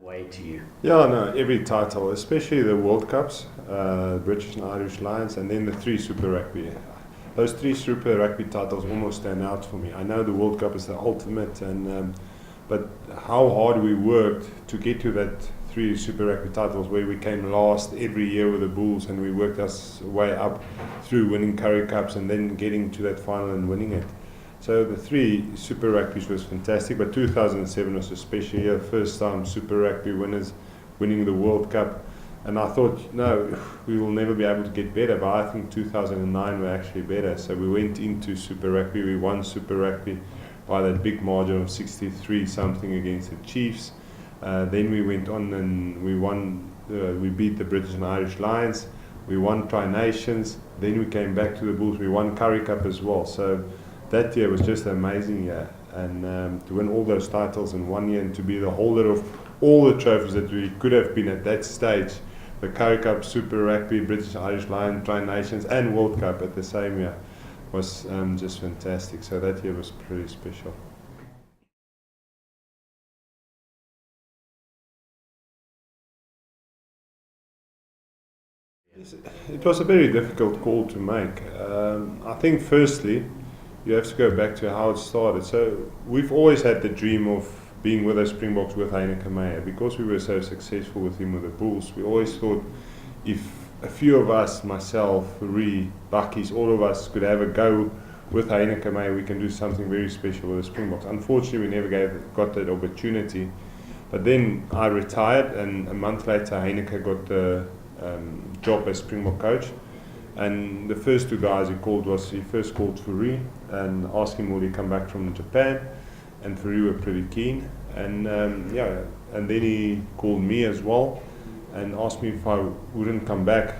way to you? Yeah, no, every title, especially the World Cups, British and Irish Lions, and then the 3 Super Rugby. Those 3 Super Rugby titles almost stand out for me. I know the World Cup is the ultimate, but how hard we worked to get to that 3 Super Rugby titles, where we came last every year with the Bulls, and we worked us way up through winning Currie Cups and then getting to that final and winning it. So the 3 Super Rugby's was fantastic, but 2007 was a special year, first time Super Rugby winners winning the World Cup. And I thought, no, we will never be able to get better, but I think 2009 were actually better. So we went into Super Rugby, we won Super Rugby by that big margin of 63 something against the Chiefs. Then we went on and we won, we beat the British and Irish Lions, we won Tri-Nations, then we came back to the Bulls, we won Currie Cup as well. So that year was just an amazing year, and to win all those titles in 1 year and to be the holder of all the trophies that we could have been at that stage, the Currie Cup, Super Rugby, British Irish Lion, Tri-Nations and World Cup at the same year, was just fantastic. So that year was pretty special. It was a very difficult call to make. I think firstly, you have to go back to how it started. So we've always had the dream of being with the Springboks with Heineke Meyer, because we were so successful with him with the Bulls. We always thought if a few of us, myself, Ree, Buckies, all of us could have a go with Heineke Meyer, we can do something very special with the Springboks. Unfortunately, we never got that opportunity. But then I retired, and a month later Heineke got the job as Springbok coach. And the first 2 guys he called was, he first called Fourie and asked him will he come back from Japan, and Fourie were pretty keen, and and then he called me as well and asked me if I wouldn't come back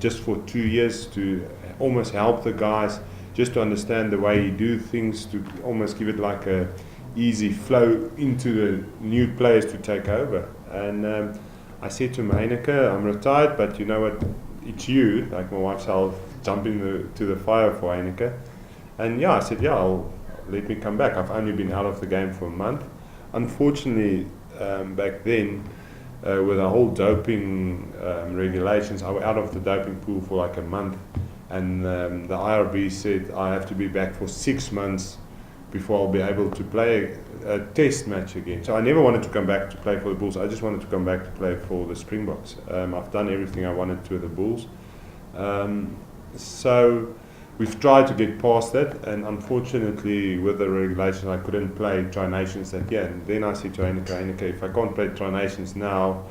just for 2 years to almost help the guys, just to understand the way you do things, to almost give it like a easy flow into the new players to take over. And I said to him, Heineke, I'm retired, but you know what, it's you, like my wife said, I'll jump to the fire for Heineke. And yeah, I said, yeah, let me come back. I've only been out of the game for a month. Unfortunately, back then, with the whole doping regulations, I was out of the doping pool for like a month. And the IRB said I have to be back for 6 months before I'll be able to play a test match again. So I never wanted to come back to play for the Bulls. I just wanted to come back to play for the Springboks. I've done everything I wanted to with the Bulls. So we've tried to get past that, and unfortunately with the regulations I couldn't play Tri-Nations that year. And then I said to Heineke, if I can't play Tri-Nations now,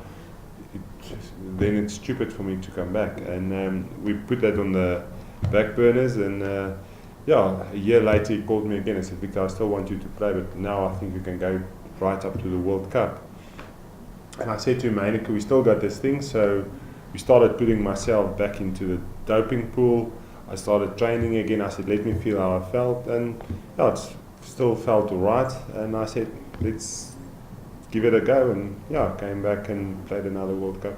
then it's stupid for me to come back. And we put that on the back burners, and a year later he called me again and said, Victor, I still want you to play, but now I think you can go right up to the World Cup. And I said to him, Heineke, we still got this thing. So we started putting myself back into the doping pool. I started training again. I said, let me feel how I felt, and it still felt all right. And I said, let's give it a go, and came back and played another World Cup.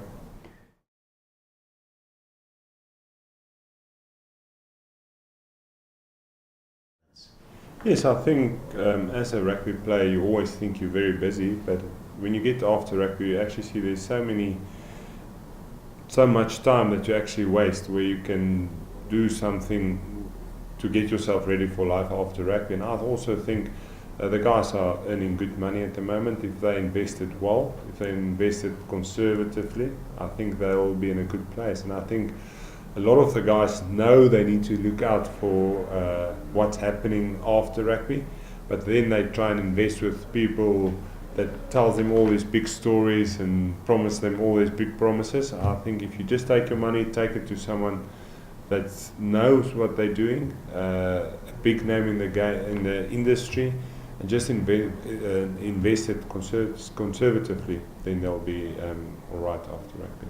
Yes, I think as a rugby player you always think you're very busy, but when you get after rugby you actually see there's so much time that you actually waste, where you can do something to get yourself ready for life after rugby. And I also think the guys are earning good money at the moment. If they invested well, if they invested conservatively, I think they'll be in a good place. And I think a lot of the guys know they need to look out for what's happening after rugby, but then they try and invest with people that tells them all these big stories and promise them all these big promises. I think if you just take your money, take it to someone that knows what they're doing, a big name in the industry, and just invest it conservatively, then they'll be all right after rugby.